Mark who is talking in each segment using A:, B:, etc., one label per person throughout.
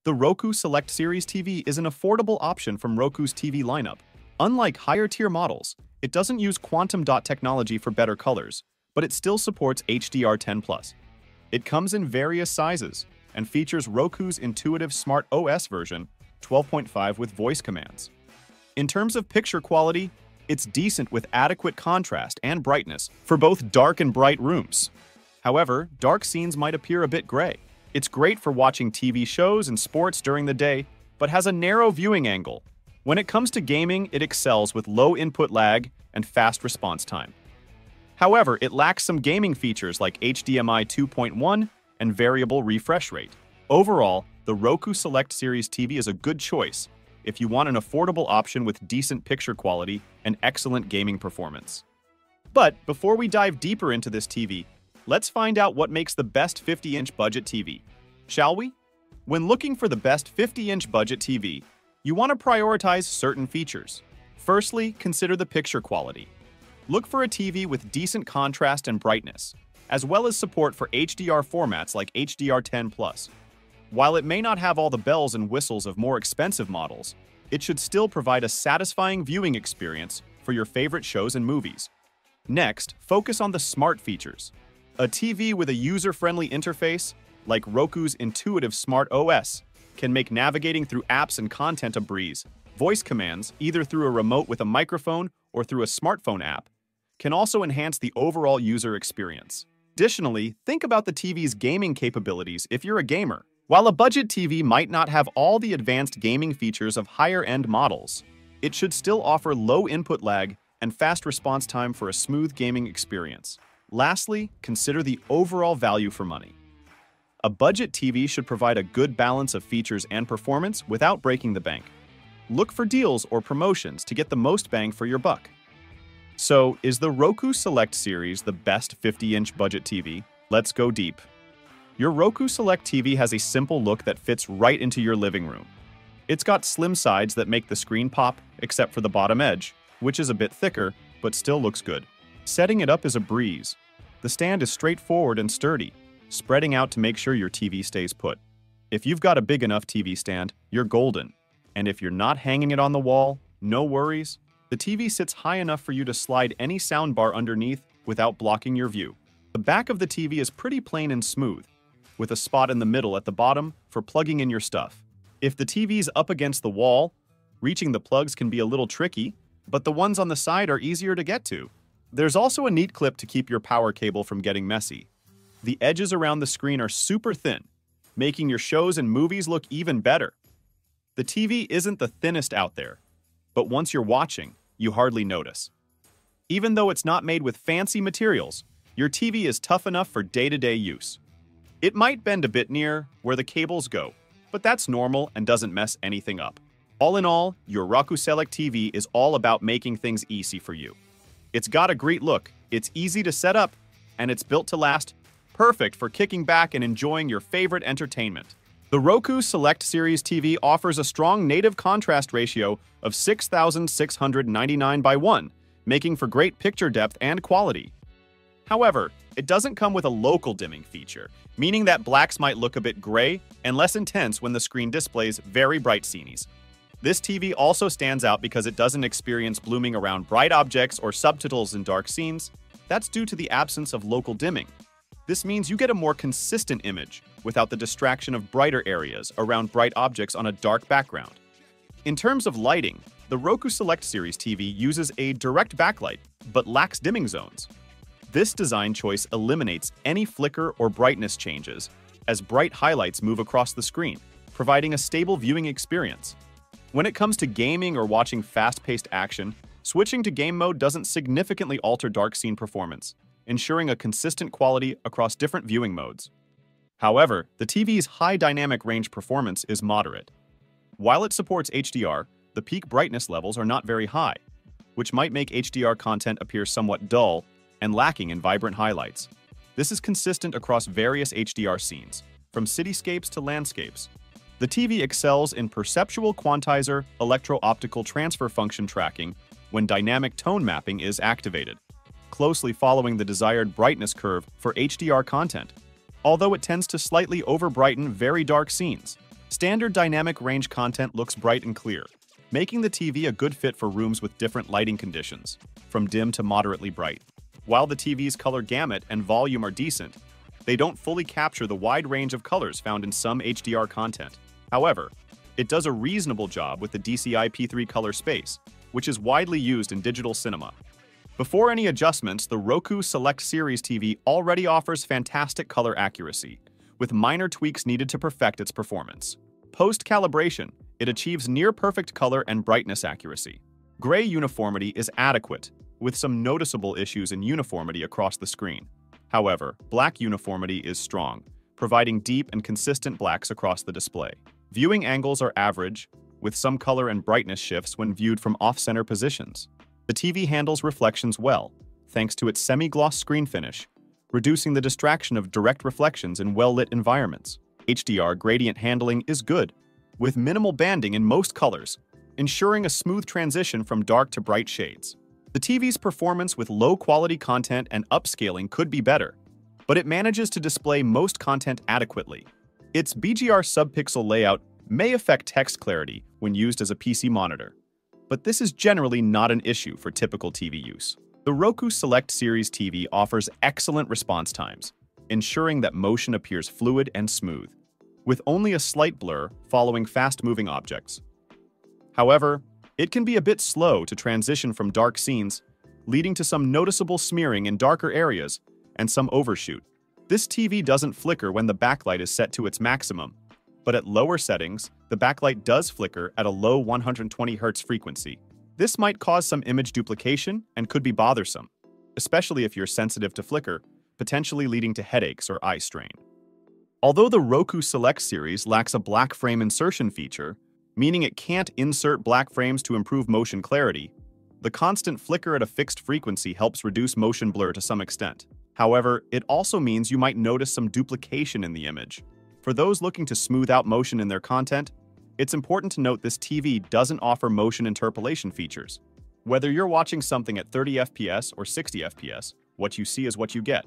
A: The Roku Select Series TV is an affordable option from Roku's TV lineup. Unlike higher-tier models, it doesn't use quantum dot technology for better colors, but it still supports HDR10+. It comes in various sizes and features Roku's intuitive Smart OS version 12.5 with voice commands. In terms of picture quality, it's decent with adequate contrast and brightness for both dark and bright rooms. However, dark scenes might appear a bit gray. It's great for watching TV shows and sports during the day, but has a narrow viewing angle. When it comes to gaming, it excels with low input lag and fast response time. However, it lacks some gaming features like HDMI 2.1 and variable refresh rate. Overall, the Roku Select Series TV is a good choice if you want an affordable option with decent picture quality and excellent gaming performance. But before we dive deeper into this TV, let's find out what makes the best 50-inch budget TV, shall we? When looking for the best 50-inch budget TV, you want to prioritize certain features. Firstly, consider the picture quality. Look for a TV with decent contrast and brightness, as well as support for HDR formats like HDR10+. While it may not have all the bells and whistles of more expensive models, it should still provide a satisfying viewing experience for your favorite shows and movies. Next, focus on the smart features. A TV with a user-friendly interface, like Roku's intuitive Smart OS, can make navigating through apps and content a breeze. Voice commands, either through a remote with a microphone or through a smartphone app, can also enhance the overall user experience. Additionally, think about the TV's gaming capabilities if you're a gamer. While a budget TV might not have all the advanced gaming features of higher-end models, it should still offer low input lag and fast response time for a smooth gaming experience. Lastly, consider the overall value for money. A budget TV should provide a good balance of features and performance without breaking the bank. Look for deals or promotions to get the most bang for your buck. So, is the Roku Select Series the best 50-inch budget TV? Let's go deep. Your Roku Select TV has a simple look that fits right into your living room. It's got slim sides that make the screen pop, except for the bottom edge, which is a bit thicker, but still looks good. Setting it up is a breeze. The stand is straightforward and sturdy, spreading out to make sure your TV stays put. If you've got a big enough TV stand, you're golden. And if you're not hanging it on the wall, no worries. The TV sits high enough for you to slide any soundbar underneath without blocking your view. The back of the TV is pretty plain and smooth, with a spot in the middle at the bottom for plugging in your stuff. If the TV's up against the wall, reaching the plugs can be a little tricky, but the ones on the side are easier to get to. There's also a neat clip to keep your power cable from getting messy. The edges around the screen are super thin, making your shows and movies look even better. The TV isn't the thinnest out there, but once you're watching, you hardly notice. Even though it's not made with fancy materials, your TV is tough enough for day-to-day use. It might bend a bit near where the cables go, but that's normal and doesn't mess anything up. All in all, your Roku Select TV is all about making things easy for you. It's got a great look, it's easy to set up, and it's built to last, perfect for kicking back and enjoying your favorite entertainment. The Roku Select Series TV offers a strong native contrast ratio of 6,699 by 1, making for great picture depth and quality. However, it doesn't come with a local dimming feature, meaning that blacks might look a bit gray and less intense when the screen displays very bright scenes. This TV also stands out because it doesn't experience blooming around bright objects or subtitles in dark scenes. That's due to the absence of local dimming. This means you get a more consistent image without the distraction of brighter areas around bright objects on a dark background. In terms of lighting, the Roku Select Series TV uses a direct backlight but lacks dimming zones. This design choice eliminates any flicker or brightness changes as bright highlights move across the screen, providing a stable viewing experience. When it comes to gaming or watching fast-paced action, switching to game mode doesn't significantly alter dark scene performance, ensuring a consistent quality across different viewing modes. However, the TV's high dynamic range performance is moderate. While it supports HDR, the peak brightness levels are not very high, which might make HDR content appear somewhat dull and lacking in vibrant highlights. This is consistent across various HDR scenes, from cityscapes to landscapes. The TV excels in perceptual quantizer electro-optical transfer function tracking when dynamic tone mapping is activated, closely following the desired brightness curve for HDR content, although it tends to slightly over-brighten very dark scenes. Standard dynamic range content looks bright and clear, making the TV a good fit for rooms with different lighting conditions, from dim to moderately bright. While the TV's color gamut and volume are decent, they don't fully capture the wide range of colors found in some HDR content. However, it does a reasonable job with the DCI P3 color space, which is widely used in digital cinema. Before any adjustments, the Roku Select Series TV already offers fantastic color accuracy, with minor tweaks needed to perfect its performance. Post-calibration, it achieves near-perfect color and brightness accuracy. Gray uniformity is adequate, with some noticeable issues in uniformity across the screen. However, black uniformity is strong, providing deep and consistent blacks across the display. Viewing angles are average, with some color and brightness shifts when viewed from off-center positions. The TV handles reflections well, thanks to its semi-gloss screen finish, reducing the distraction of direct reflections in well-lit environments. HDR gradient handling is good, with minimal banding in most colors, ensuring a smooth transition from dark to bright shades. The TV's performance with low-quality content and upscaling could be better, but it manages to display most content adequately. Its BGR subpixel layout may affect text clarity when used as a PC monitor, but this is generally not an issue for typical TV use. The Roku Select Series TV offers excellent response times, ensuring that motion appears fluid and smooth, with only a slight blur following fast-moving objects. However, it can be a bit slow to transition from dark scenes, leading to some noticeable smearing in darker areas and some overshoot. This TV doesn't flicker when the backlight is set to its maximum, but at lower settings, the backlight does flicker at a low 120 Hz frequency. This might cause some image duplication and could be bothersome, especially if you're sensitive to flicker, potentially leading to headaches or eye strain. Although the Roku Select series lacks a black frame insertion feature, meaning it can't insert black frames to improve motion clarity, the constant flicker at a fixed frequency helps reduce motion blur to some extent. However, it also means you might notice some duplication in the image. For those looking to smooth out motion in their content, it's important to note this TV doesn't offer motion interpolation features. Whether you're watching something at 30 FPS or 60 FPS, what you see is what you get,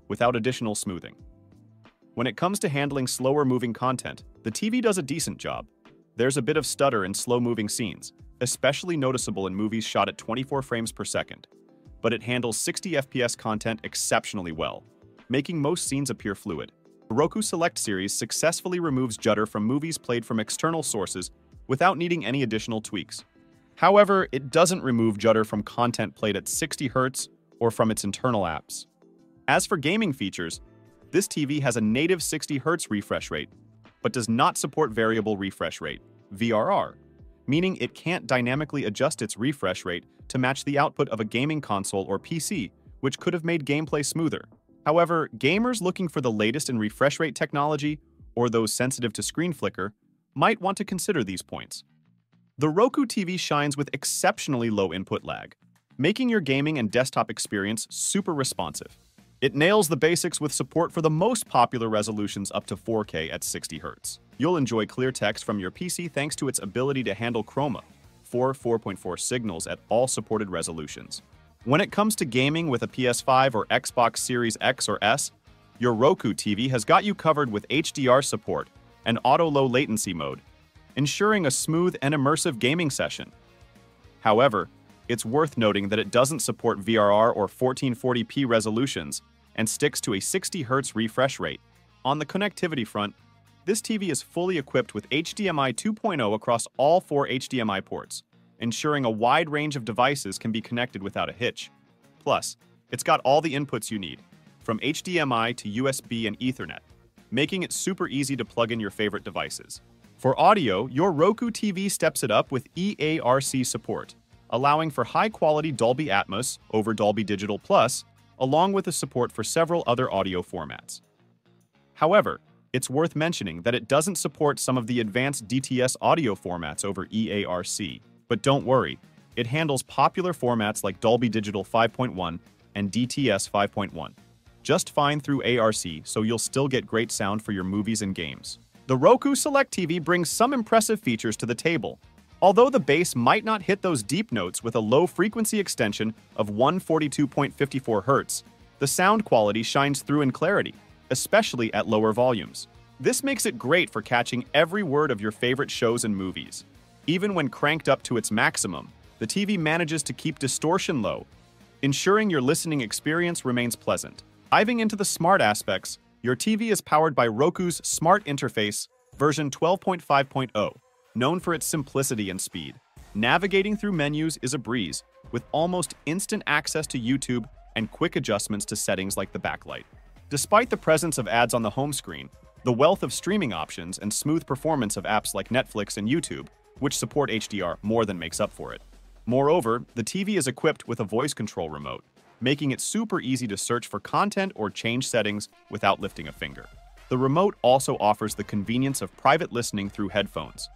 A: without additional smoothing. When it comes to handling slower-moving content, the TV does a decent job. There's a bit of stutter in slow-moving scenes, especially noticeable in movies shot at 24 frames per second, but it handles 60 FPS content exceptionally well, making most scenes appear fluid. The Roku Select series successfully removes judder from movies played from external sources without needing any additional tweaks. However, it doesn't remove judder from content played at 60 Hz or from its internal apps. As for gaming features, this TV has a native 60 Hz refresh rate, but does not support variable refresh rate, VRR, meaning it can't dynamically adjust its refresh rate to match the output of a gaming console or PC, which could have made gameplay smoother. However, gamers looking for the latest in refresh rate technology, or those sensitive to screen flicker, might want to consider these points. The Roku TV shines with exceptionally low input lag, making your gaming and desktop experience super responsive. It nails the basics with support for the most popular resolutions up to 4K at 60 Hz. You'll enjoy clear text from your PC thanks to its ability to handle chroma, 4.4 signals at all supported resolutions. When it comes to gaming with a PS5 or Xbox Series X or S, your Roku TV has got you covered with HDR support and auto low latency mode, ensuring a smooth and immersive gaming session. However, it's worth noting that it doesn't support VRR or 1440p resolutions and sticks to a 60 Hz refresh rate. On the connectivity front, this TV is fully equipped with HDMI 2.0 across all 4 HDMI ports, ensuring a wide range of devices can be connected without a hitch. Plus, it's got all the inputs you need, from HDMI to USB and Ethernet, making it super easy to plug in your favorite devices. For audio, your Roku TV steps it up with EARC support, allowing for high-quality Dolby Atmos over Dolby Digital Plus, along with the support for several other audio formats. However, it's worth mentioning that it doesn't support some of the advanced DTS audio formats over EARC. But don't worry, it handles popular formats like Dolby Digital 5.1 and DTS 5.1 just fine through ARC, so you'll still get great sound for your movies and games. The Roku Select TV brings some impressive features to the table. Although the bass might not hit those deep notes with a low frequency extension of 142.54 Hz, the sound quality shines through in clarity, especially at lower volumes. This makes it great for catching every word of your favorite shows and movies. Even when cranked up to its maximum, the TV manages to keep distortion low, ensuring your listening experience remains pleasant. Diving into the smart aspects, your TV is powered by Roku's Smart Interface version 12.5.0, known for its simplicity and speed. Navigating through menus is a breeze, with almost instant access to YouTube and quick adjustments to settings like the backlight. Despite the presence of ads on the home screen, the wealth of streaming options and smooth performance of apps like Netflix and YouTube, which support HDR, more than makes up for it. Moreover, the TV is equipped with a voice control remote, making it super easy to search for content or change settings without lifting a finger. The remote also offers the convenience of private listening through headphones,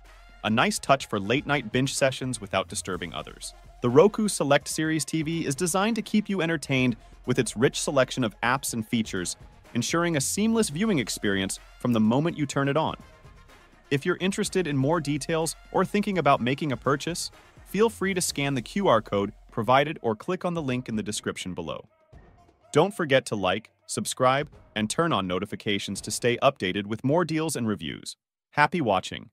A: a nice touch for late-night binge sessions without disturbing others. The Roku Select Series TV is designed to keep you entertained with its rich selection of apps and features, ensuring a seamless viewing experience from the moment you turn it on. If you're interested in more details or thinking about making a purchase, feel free to scan the QR code provided or click on the link in the description below. Don't forget to like, subscribe, and turn on notifications to stay updated with more deals and reviews. Happy watching!